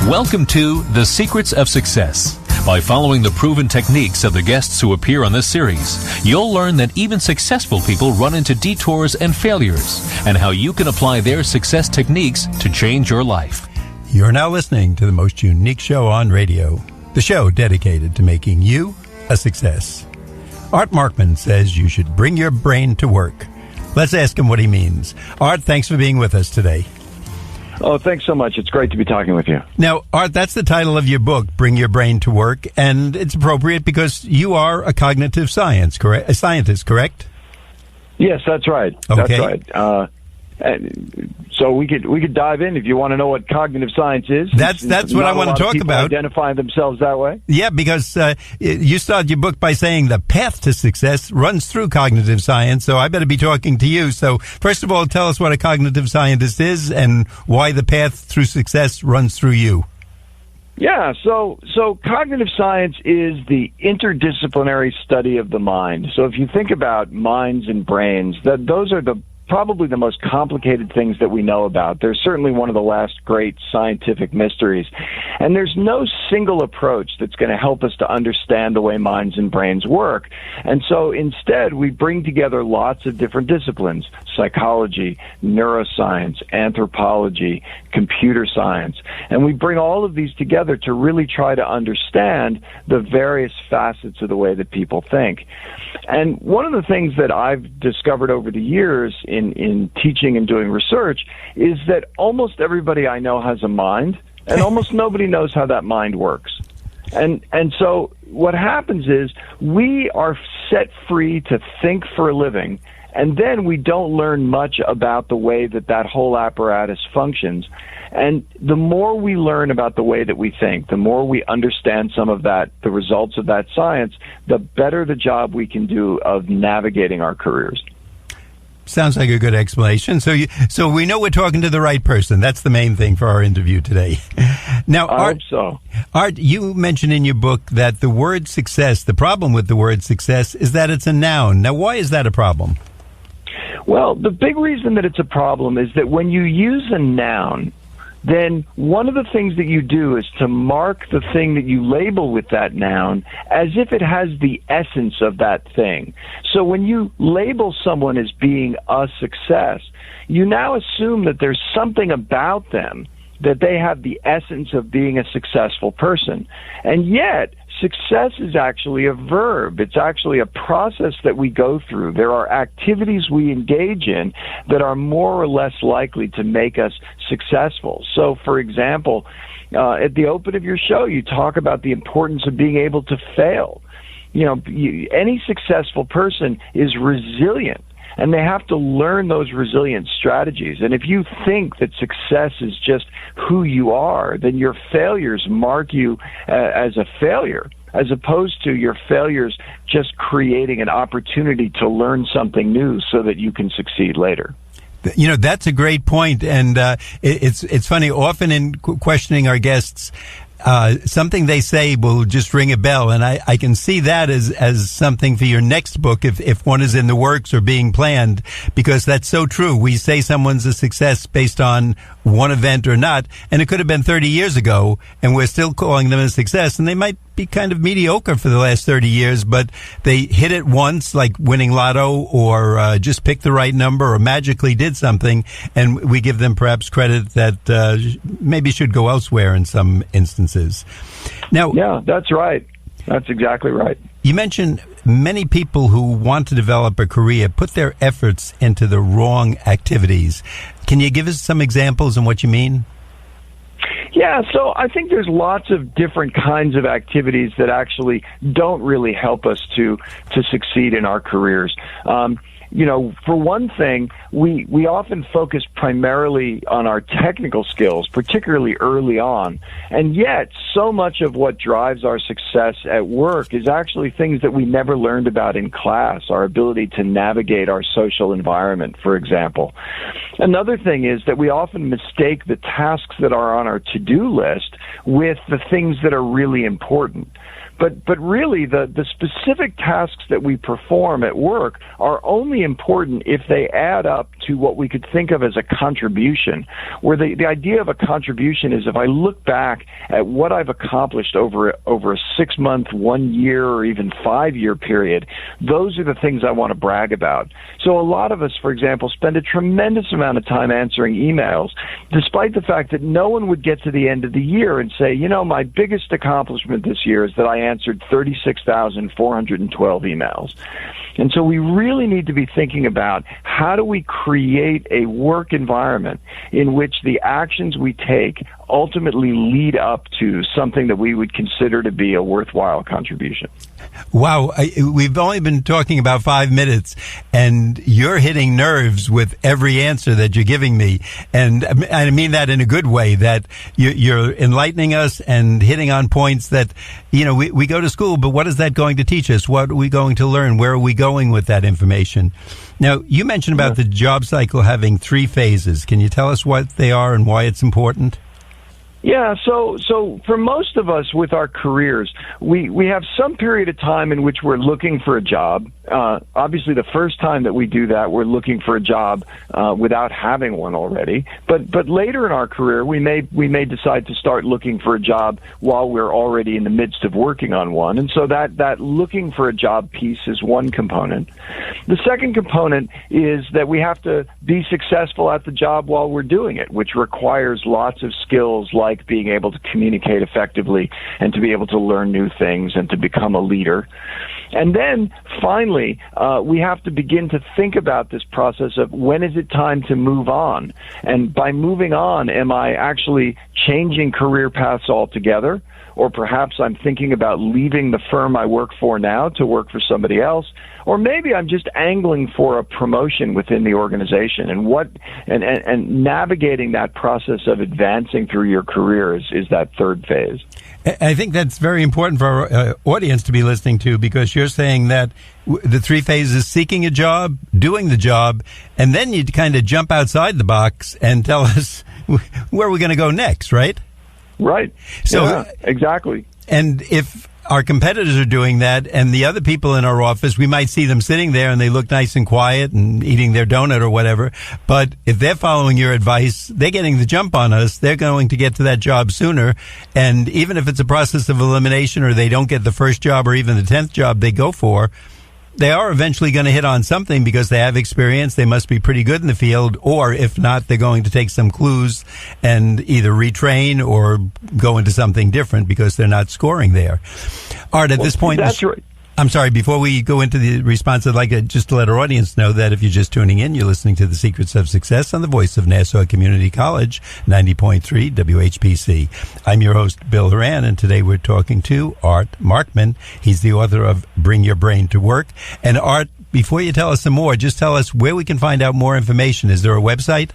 Welcome to The Secrets of Success. By following the proven techniques of the guests who appear on this series, you'll learn that even successful people run into detours and failures, and how you can apply their success techniques to change your life. You're now listening to the most unique show on radio, the show dedicated to making you a success. Art Markman says you should bring your brain to work. Let's ask him what he means. Art, thanks for being with us today. Oh, thanks so much. It's great to be talking with you. Now, Art, that's the title of your book, Bring Your Brain to Work, and it's appropriate because you are a cognitive scientist, correct? Yes, that's right. Okay. That's right. So we could dive in if you want to know what cognitive science is. That's what I want to talk about. Identify themselves that way. Yeah, because you started your book by saying the path to success runs through cognitive science. So I better be talking to you. So first of all, tell us what a cognitive scientist is and why the path through success runs through you. Yeah, so cognitive science is the interdisciplinary study of the mind. So if you think about minds and brains, those are probably the most complicated things that we know about. They're certainly one of the last great scientific mysteries. And there's no single approach that's going to help us to understand the way minds and brains work. And so instead, we bring together lots of different disciplines: psychology, neuroscience, anthropology, computer science. And we bring all of these together to really try to understand the various facets of the way that people think. And one of the things that I've discovered over the years in teaching and doing research is that almost everybody I know has a mind, and almost nobody knows how that mind works. And so what happens is we are set free to think for a living, and then we don't learn much about the way that whole apparatus functions. And the more we learn about the way that we think, the more we understand some of that, the results of that science, the better the job we can do of navigating our careers. Sounds like a good explanation. So we know we're talking to the right person. That's the main thing for our interview today. Now, I hope so. Art, you mentioned in your book that the word success, the problem with the word success is that it's a noun. Now, why is that a problem? Well, the big reason that it's a problem is that when you use a noun, then one of the things that you do is to mark the thing that you label with that noun as if it has the essence of that thing. So when you label someone as being a success, you now assume that there's something about them, that they have the essence of being a successful person. And yet, success is actually a verb. It's actually a process that we go through. There are activities we engage in that are more or less likely to make us successful. So, for example, at the open of your show, you talk about the importance of being able to fail. Any successful person is resilient, and they have to learn those resilient strategies. And if you think that success is just who you are, then your failures mark you as a failure, as opposed to your failures just creating an opportunity to learn something new so that you can succeed later. That's a great point. And it's funny, often in questioning our guests, something they say will just ring a bell, and I can see that as something for your next book if one is in the works or being planned, because that's so true. We say someone's a success based on one event or not, and it could have been 30 years ago, and we're still calling them a success, and they might be kind of mediocre for the last 30 years, but they hit it once, like winning lotto, or just picked the right number, or magically did something, and we give them perhaps credit that maybe should go elsewhere in some instances. Now, yeah, that's right. That's exactly right. You mentioned many people who want to develop a career put their efforts into the wrong activities. Can you give us some examples on what you mean? Yeah, so I think there's lots of different kinds of activities that actually don't really help us to succeed in our careers. For one thing, we often focus primarily on our technical skills, particularly early on. And yet, so much of what drives our success at work is actually things that we never learned about in class, our ability to navigate our social environment, for example. Another thing is that we often mistake the tasks that are on our to-do list with the things that are really important. But really, the specific tasks that we perform at work are only important if they add up to what we could think of as a contribution, where the idea of a contribution is if I look back at what I've accomplished over a 6-month, 1 year, or even 5-year period, those are the things I want to brag about. So a lot of us, for example, spend a tremendous amount of time answering emails, despite the fact that no one would get to the end of the year and say, my biggest accomplishment this year is that I answered 36,412 emails. And so we really need to be thinking about how do we create a work environment in which the actions we take ultimately lead up to something that we would consider to be a worthwhile contribution. Wow, we've only been talking about 5 minutes, and you're hitting nerves with every answer that you're giving me. And I mean that in a good way, that you're enlightening us and hitting on points that, we go to school, but what is that going to teach us? What are we going to learn? Where are we going with that information? Now, you mentioned about the job cycle having 3 phases. Can you tell us what they are and why it's important? Yeah, so for most of us with our careers, we have some period of time in which we're looking for a job. Obviously, the first time that we do that, we're looking for a job without having one already. But later in our career, we may decide to start looking for a job while we're already in the midst of working on one. And so that looking for a job piece is one component. The second component is that we have to be successful at the job while we're doing it, which requires lots of skills like being able to communicate effectively and to be able to learn new things and to become a leader. And then, finally, we have to begin to think about this process of when is it time to move on? And by moving on, am I actually changing career paths altogether? Or perhaps I'm thinking about leaving the firm I work for now to work for somebody else. Or maybe I'm just angling for a promotion within the organization. And navigating that process of advancing through your career is that third phase. I think that's very important for our audience to be listening to, because you're saying that the 3 phases: seeking a job, doing the job, and then you kind of jump outside the box and tell us where we're going to go next, right? Right. So yeah, exactly. And if our competitors are doing that and the other people in our office, we might see them sitting there and they look nice and quiet and eating their donut or whatever. But if they're following your advice, they're getting the jump on us. They're going to get to that job sooner. And even if it's a process of elimination, or they don't get the first job or even the 10th job they go for, they are eventually going to hit on something because they have experience. They must be pretty good in the field, or if not, they're going to take some clues and either retrain or go into something different because they're not scoring there. Art, at this point, that's right. I'm sorry, before we go into the response, I'd like just to let our audience know that if you're just tuning in, you're listening to The Secrets of Success on the voice of Nassau Community College, 90.3 WHPC. I'm your host, Bill Horan, and today we're talking to Art Markman. He's the author of Bring Your Brain to Work. And Art, before you tell us some more, just tell us where we can find out more information. Is there a website?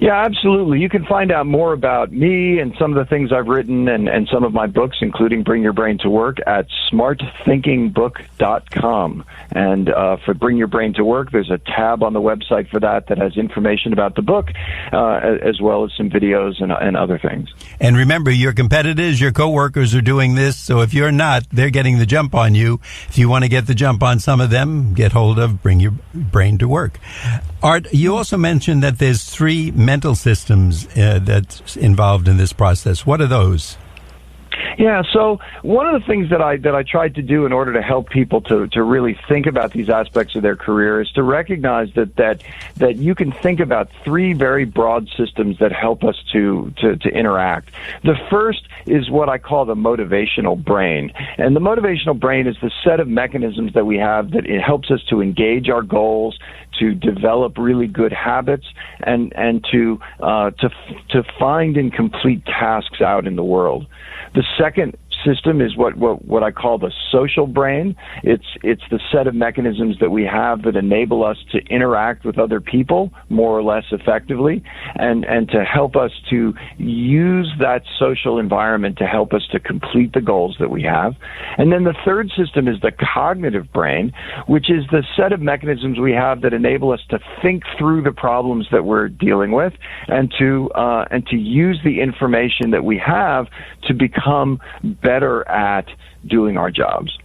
Yeah, absolutely. You can find out more about me and some of the things I've written and some of my books, including Bring Your Brain to Work, at smartthinkingbook.com. And for Bring Your Brain to Work, there's a tab on the website for that has information about the book, as well as some videos and other things. And remember, your competitors, your coworkers are doing this, so if you're not, they're getting the jump on you. If you want to get the jump on some of them, get hold of Bring Your Brain to Work. Art, you also mentioned that there's 3 mental systems that's involved in this process. What are those? Yeah, so one of the things that I tried to do in order to help people to really think about these aspects of their career is to recognize that you can think about 3 very broad systems that help us to interact. The first is what I call the motivational brain. And the motivational brain is the set of mechanisms that we have that it helps us to engage our goals, to develop really good habits, and to find and complete tasks out in the world. The second system is what I call the social brain. It's the set of mechanisms that we have that enable us to interact with other people more or less effectively, and to help us to use that social environment to help us to complete the goals that we have. And then the third system is the cognitive brain, which is the set of mechanisms we have that enable us to think through the problems that we're dealing with, and to use the information that we have to become better better at doing our jobs.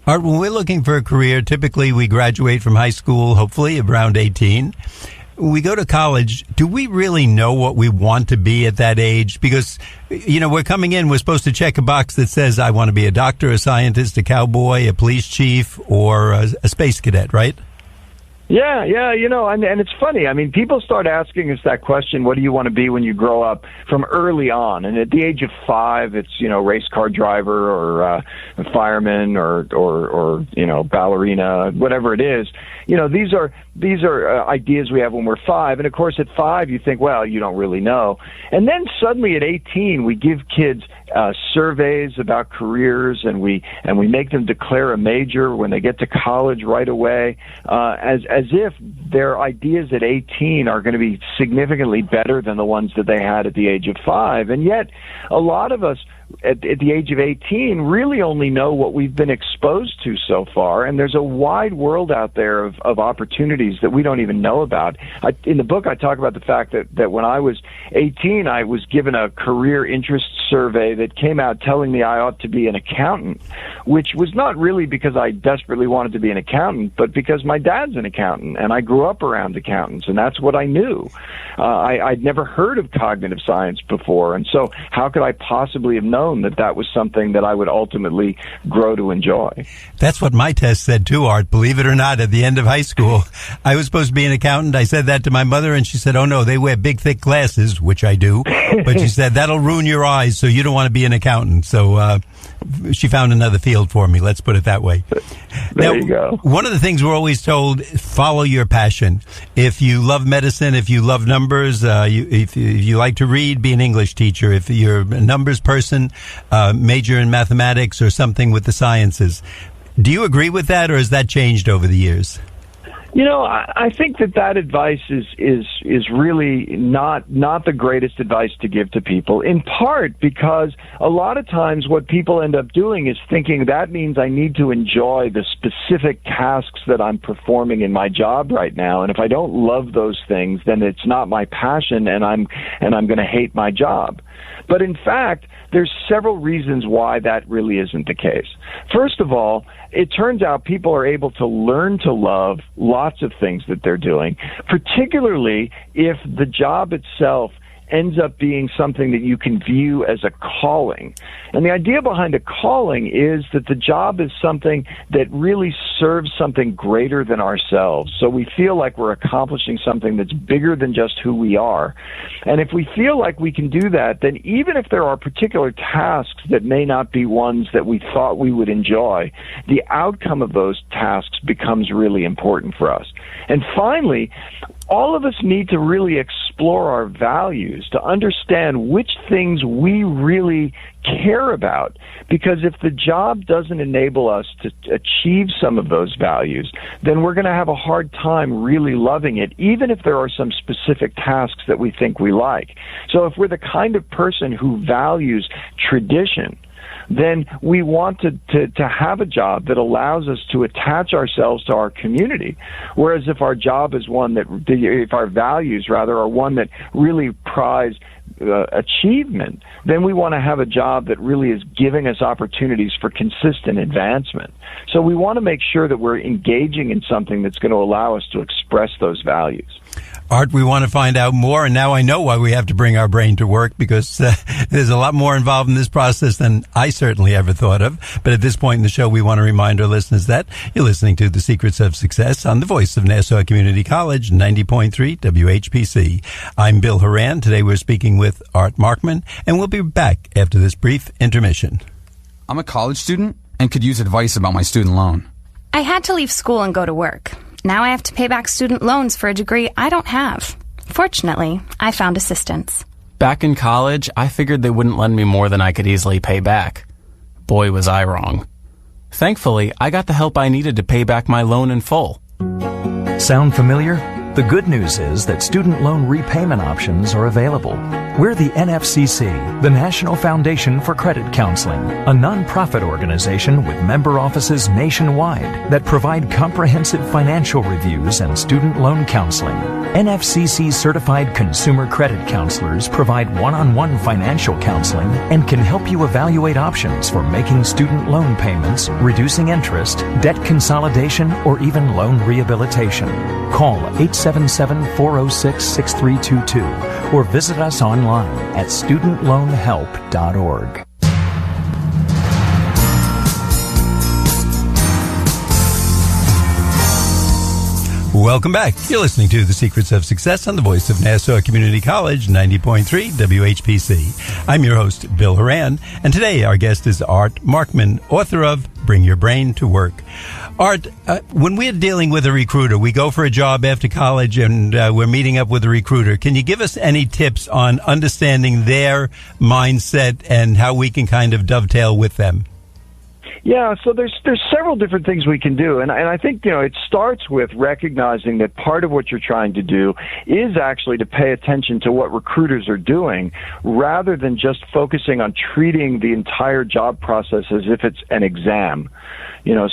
Art, when we're looking for a career, typically we graduate from high school, hopefully around 18. We go to college. Do we really know what we want to be at that age? Because, we're coming in, we're supposed to check a box that says, I want to be a doctor, a scientist, a cowboy, a police chief, or a space cadet, right? Yeah, and it's funny. I mean, people start asking us that question, what do you want to be when you grow up, from early on. And at the age of 5, it's, race car driver or a fireman or ballerina, whatever it is. These are ideas we have when we're 5. And of course, at 5, you think, well, you don't really know. And then suddenly at 18, we give kids surveys about careers, and we make them declare a major when they get to college right away, as if their ideas at 18 are going to be significantly better than the ones that they had at the age of 5. And yet, a lot of us at the age of 18 really only know what we've been exposed to so far, and there's a wide world out there of opportunities that we don't even know about. In the book, I talk about the fact that when I was 18, I was given a career interest survey that came out telling me I ought to be an accountant, which was not really because I desperately wanted to be an accountant, but because my dad's an accountant, and I grew up around accountants, and that's what I knew. I'd never heard of cognitive science before, and so how could I possibly have known that was something that I would ultimately grow to enjoy? That's what my test said too, Art. Believe it or not, at the end of high school, I was supposed to be an accountant. I said that to my mother, and she said, oh no, they wear big, thick glasses, which I do. But she said, that'll ruin your eyes, so you don't want to be an accountant. So she found another field for me. Let's put it that way. There you go. One of the things we're always told, follow your passion. If you love medicine, if you love numbers, if you like to read, be an English teacher. If you're a numbers person, major in mathematics or something with the sciences. Do you agree with that, or has that changed over the years? I think that advice is really not the greatest advice to give to people, in part because a lot of times what people end up doing is thinking that means I need to enjoy the specific tasks that I'm performing in my job right now, and if I don't love those things, then it's not my passion, and I'm going to hate my job. But in fact, there's several reasons why that really isn't the case. First of all, it turns out people are able to learn to love lots of things that they're doing, particularly if the job itself ends up being something that you can view as a calling. And the idea behind a calling is that the job is something that really serves something greater than ourselves. So we feel like we're accomplishing something that's bigger than just who we are. And if we feel like we can do that, then even if there are particular tasks that may not be ones that we thought we would enjoy, the outcome of those tasks becomes really important for us. And finally, all of us need to really explore our values to understand which things we really care about. Because if the job doesn't enable us to achieve some of those values, then we're going to have a hard time really loving it, even if there are some specific tasks that we think we like. So if we're the kind of person who values tradition, then we want to have a job that allows us to attach ourselves to our community. Whereas if our job is if our values rather are one that really prize achievement, then we want to have a job that really is giving us opportunities for consistent advancement. So we want to make sure that we're engaging in something that's going to allow us to express those values. Art, we want to find out more, and now I know why we have to bring our brain to work, because there's a lot more involved in this process than I certainly ever thought of. But at this point in the show, we want to remind our listeners that you're listening to The Secrets of Success on the voice of Nassau Community College, 90.3 WHPC. I'm Bill Horan. Today we're speaking with Art Markman, and we'll be back after this brief intermission. I'm a college student and could use advice about my student loan. I had to leave school and go to work. Now I have to pay back student loans for a degree I don't have. Fortunately, I found assistance. Back in college, I figured they wouldn't lend me more than I could easily pay back. Boy, was I wrong. Thankfully, I got the help I needed to pay back my loan in full. Sound familiar? The good news is that student loan repayment options are available. We're the NFCC, the National Foundation for Credit Counseling, a nonprofit organization with member offices nationwide that provide comprehensive financial reviews and student loan counseling. NFCC certified consumer credit counselors provide one-on-one financial counseling and can help you evaluate options for making student loan payments, reducing interest, debt consolidation, or even loan rehabilitation. Call 877-406-6322 or visit us online at studentloanhelp.org. Welcome back. You're listening to The Secrets of Success on the voice of Nassau Community College, 90.3 WHPC. I'm your host, Bill Horan, and today our guest is Art Markman, author of Bring Your Brain to Work. Art, when we're dealing with a recruiter, we go for a job after college and we're meeting up with a recruiter. Can you give us any tips on understanding their mindset and how we can kind of dovetail with them? Yeah, so there's several different things we can do, and I think it starts with recognizing that part of what you're trying to do is actually to pay attention to what recruiters are doing, rather than just focusing on treating the entire job process as if it's an exam.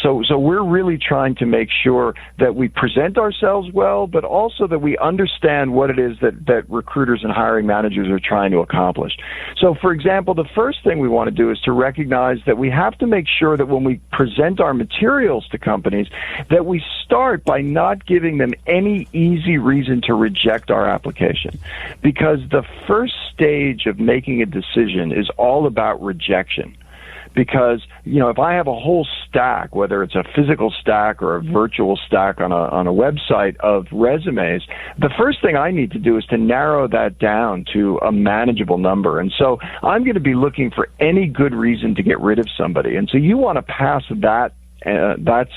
So we're really trying to make sure that we present ourselves well, but also that we understand what it is that recruiters and hiring managers are trying to accomplish. So, for example, the first thing we want to do is to recognize that we have to make sure that when we present our materials to companies, that we start by not giving them any easy reason to reject our application. Because the first stage of making a decision is all about rejection. Because, if I have a whole stack, whether it's a physical stack or a virtual stack on a website of resumes, the first thing I need to do is to narrow that down to a manageable number. And so I'm going to be looking for any good reason to get rid of somebody. And so you want to pass that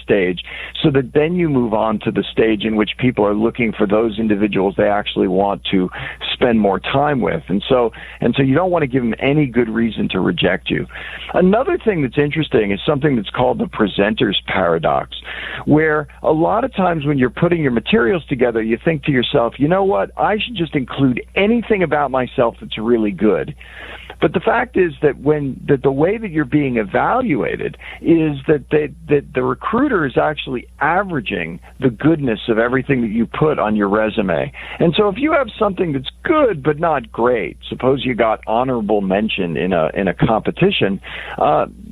stage, so that then you move on to the stage in which people are looking for those individuals they actually want to spend more time with. And so you don't want to give them any good reason to reject you. Another thing that's interesting is something that's called the presenter's paradox, where a lot of times when you're putting your materials together, you think to yourself, you know what, I should just include anything about myself that's really good. But the fact is that the way that you're being evaluated is that the recruiter is actually averaging the goodness of everything that you put on your resume. And so if you have something that's good but not great, suppose you got honorable mention in a competition,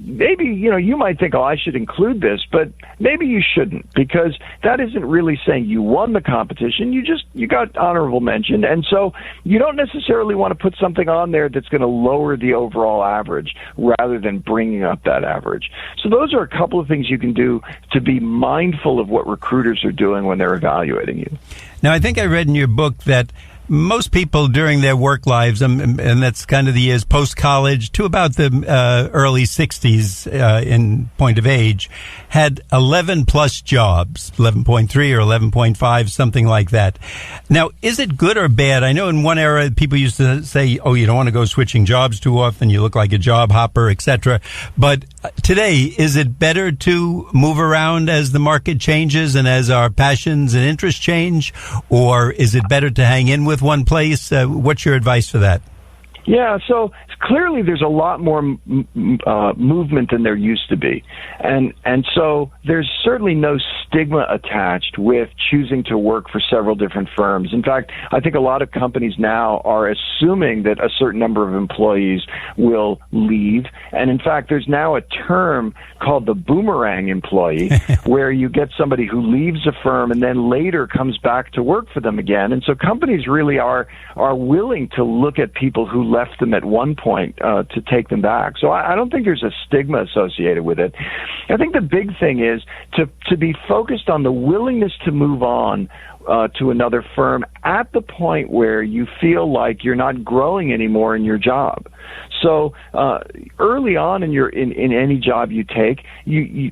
maybe you might think, oh, I should include this, but maybe you shouldn't, because that isn't really saying you won the competition. You got honorable mention, and so you don't necessarily want to put something on there that's going to lower the overall average rather than bringing up that average. So those are a couple of things you can do to be mindful of what recruiters are doing when they're evaluating you. Now, I think I read in your book that most people during their work lives, and that's kind of the years post-college to about the early 60s in point of age, had 11-plus jobs, 11.3 or 11.5, something like that. Now, is it good or bad? I know in one era people used to say, oh, you don't want to go switching jobs too often, you look like a job hopper, etc. But today, is it better to move around as the market changes and as our passions and interests change? Or is it better to hang in with one place? What's your advice for that? Yeah, so clearly there's a lot more movement than there used to be. And so there's certainly no stigma attached with choosing to work for several different firms. In fact, I think a lot of companies now are assuming that a certain number of employees will leave. And in fact, there's now a term called the boomerang employee, where you get somebody who leaves a firm and then later comes back to work for them again. And so companies really are willing to look at people who left them at one point to take them back. So I don't think there's a stigma associated with it. I think the big thing is to be focused on the willingness to move on to another firm at the point where you feel like you're not growing anymore in your job. So early on in any job you take,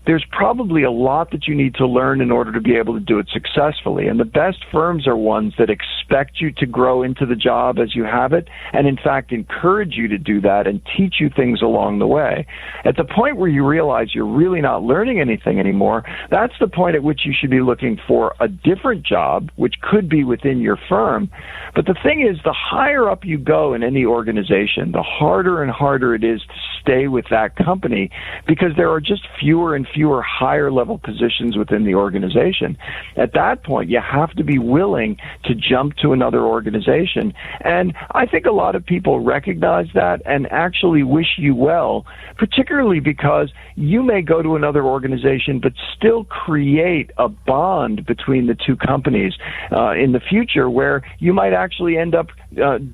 there's probably a lot that you need to learn in order to be able to do it successfully. And the best firms are ones that expect you to grow into the job as you have it, and in fact encourage you to do that and teach you things along the way. At the point where you realize you're really not learning anything anymore, that's the point at which you should be looking for a different job, which could be within your firm. But the thing is, the higher up you go in any organization, the harder and harder it is to stay with that company, because there are just fewer and fewer higher level positions within the organization. At that point, you have to be willing to jump to another organization. And I think a lot of people recognize that and actually wish you well, particularly because you may go to another organization but still create a bond between the two companies in the future, where you might actually end up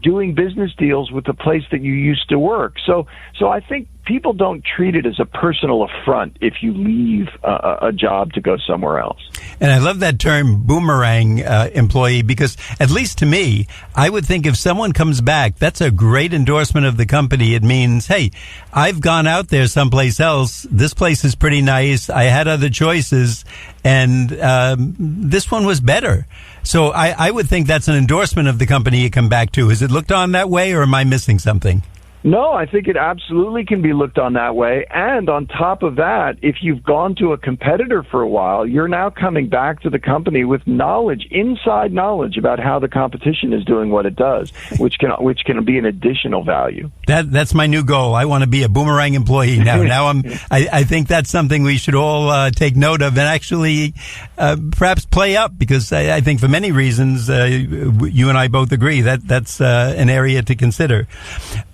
doing business deals with the place that you used to work. So I think people don't treat it as a personal affront if you leave a job to go somewhere else. And I love that term, boomerang employee, because at least to me, I would think if someone comes back, that's a great endorsement of the company. It means, hey, I've gone out there someplace else. This place is pretty nice. I had other choices, and this one was better. So I would think that's an endorsement of the company you come back to. Is it looked on that way, or am I missing something? No, I think it absolutely can be looked on that way. And on top of that, if you've gone to a competitor for a while, you're now coming back to the company with knowledge, inside knowledge about how the competition is doing what it does, which can be an additional value. That's my new goal. I want to be a boomerang employee now. I think that's something we should all take note of and actually perhaps play up, because I think for many reasons, you and I both agree that's an area to consider.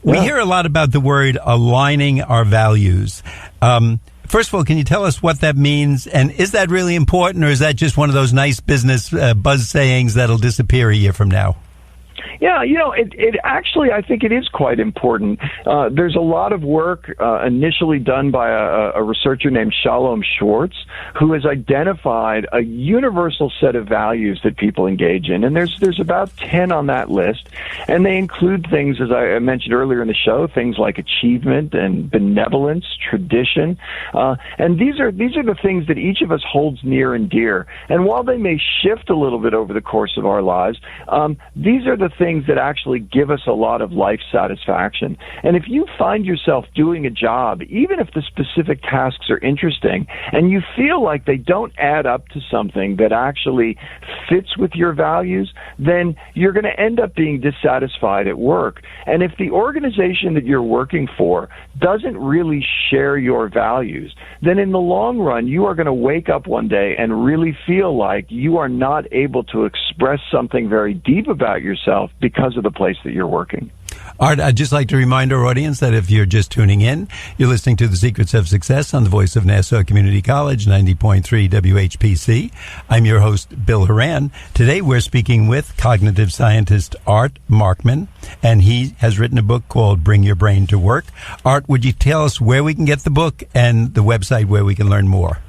We hear a lot about the word aligning our values. First of all, can you tell us what that means? And is that really important, or is that just one of those nice business buzz sayings that'll disappear a year from now? Yeah, it actually, I think it is quite important. There's a lot of work initially done by a researcher named Shalom Schwartz, who has identified a universal set of values that people engage in. And there's about 10 on that list. And they include things, as I mentioned earlier in the show, things like achievement and benevolence, tradition. And these are the things that each of us holds near and dear. And while they may shift a little bit over the course of our lives, these are the things that actually give us a lot of life satisfaction. And if you find yourself doing a job, even if the specific tasks are interesting, and you feel like they don't add up to something that actually fits with your values, then you're going to end up being dissatisfied at work. And if the organization that you're working for doesn't really share your values, then in the long run, you are going to wake up one day and really feel like you are not able to express something very deep about yourself because of the place that you're working. Art, I'd just like to remind our audience that if you're just tuning in, you're listening to The Secrets of Success on the voice of Nassau Community College, 90.3 WHPC. I'm your host, Bill Horan. Today we're speaking with cognitive scientist Art Markman, and he has written a book called Bring Your Brain to Work. Art, would you tell us where we can get the book and the website where we can learn more?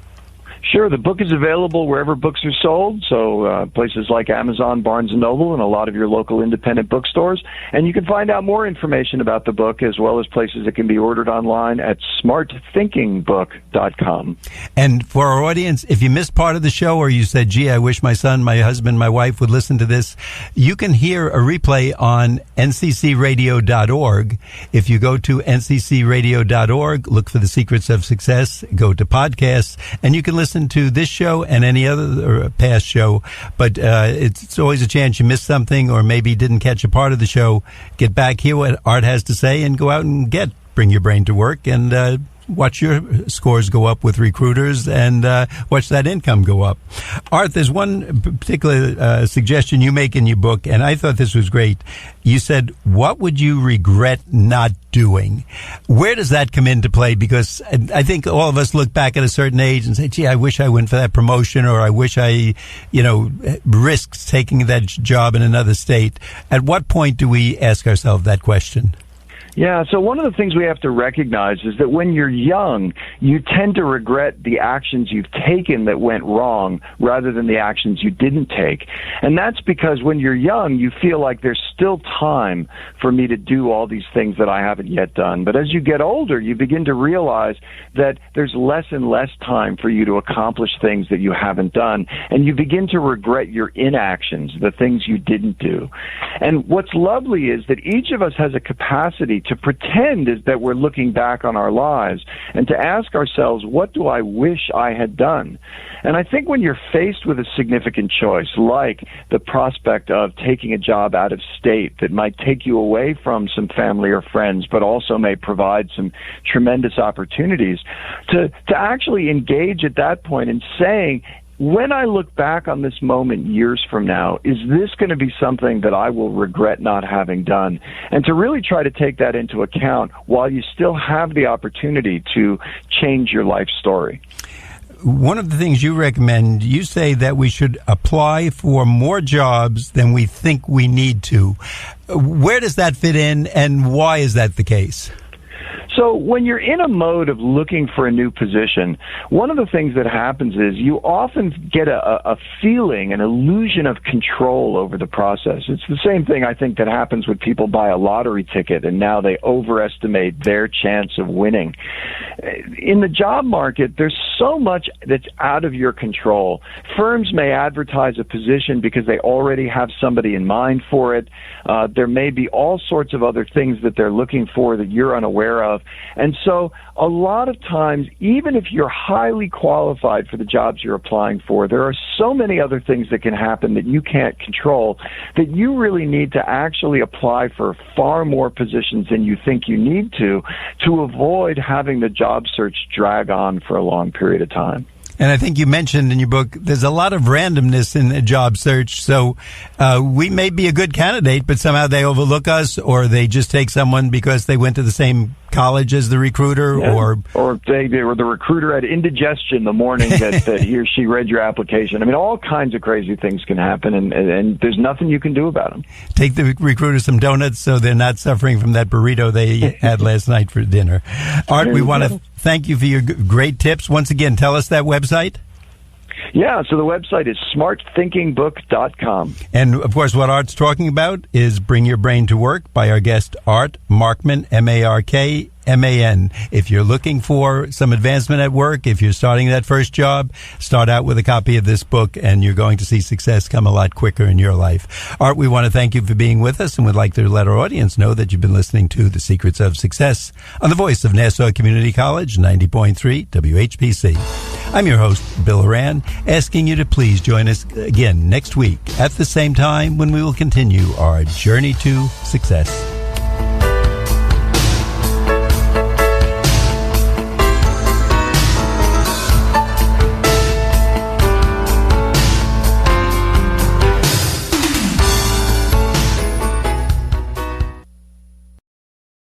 Sure. The book is available wherever books are sold, so places like Amazon, Barnes & Noble, and a lot of your local independent bookstores. And you can find out more information about the book, as well as places that can be ordered online at smartthinkingbook.com. And for our audience, if you missed part of the show, or you said, gee, I wish my son, my husband, my wife would listen to this, you can hear a replay on nccradio.org. If you go to nccradio.org, look for The Secrets of Success, go to podcasts, and you can listen to this show and any other past show, but it's always a chance you missed something or maybe didn't catch a part of the show. Get back, hear what Art has to say, and go out and Bring Your Brain to Work, and watch your scores go up with recruiters, and watch that income go up. Art, there's one particular suggestion you make in your book, and I thought this was great. You said, what would you regret not doing? Where does that come into play? Because I think all of us look back at a certain age and say, gee, I wish I went for that promotion, or I wish I, risked taking that job in another state. At what point do we ask ourselves that question? Yeah, so one of the things we have to recognize is that when you're young, you tend to regret the actions you've taken that went wrong rather than the actions you didn't take. And that's because when you're young, you feel like there's still time for me to do all these things that I haven't yet done. But as you get older, you begin to realize that there's less and less time for you to accomplish things that you haven't done, and you begin to regret your inactions, the things you didn't do. And what's lovely is that each of us has a capacity to pretend as that we're looking back on our lives and to ask ourselves, what do I wish I had done? And I think when you're faced with a significant choice, like the prospect of taking a job out of state that might take you away from some family or friends, but also may provide some tremendous opportunities, to actually engage at that point in saying, when I look back on this moment years from now, is this going to be something that I will regret not having done? And to really try to take that into account while you still have the opportunity to change your life story. One of the things you recommend, you say that we should apply for more jobs than we think we need to. Where does that fit in, and why is that the case? So when you're in a mode of looking for a new position, one of the things that happens is you often get a feeling, an illusion of control over the process. It's the same thing, I think, that happens when people buy a lottery ticket and now they overestimate their chance of winning. In the job market, there's so much that's out of your control. Firms may advertise a position because they already have somebody in mind for it. There may be all sorts of other things that they're looking for that you're unaware of. And so a lot of times, even if you're highly qualified for the jobs you're applying for, there are so many other things that can happen that you can't control that you really need to actually apply for far more positions than you think you need to avoid having the job search drag on for a long period of time. And I think you mentioned in your book, there's a lot of randomness in the job search. So we may be a good candidate, but somehow they overlook us, or they just take someone because they went to the same college as the recruiter, or the recruiter had indigestion the morning that he or she read your application. I mean, all kinds of crazy things can happen, and there's nothing you can do about them. Take the recruiter some donuts so they're not suffering from that burrito they had last night for dinner. Art, we want to thank you for your great tips. Once again, tell us that website. Yeah, so the website is smartthinkingbook.com. And, of course, what Art's talking about is Bring Your Brain to Work by our guest, Art Markman, Markman. If you're looking for some advancement at work, if you're starting that first job, start out with a copy of this book, and you're going to see success come a lot quicker in your life. Art, we want to thank you for being with us, and would like to let our audience know that you've been listening to The Secrets of Success on the voice of Nassau Community College, 90.3 WHPC. I'm your host, Bill Horan, asking you to please join us again next week at the same time when we will continue our journey to success.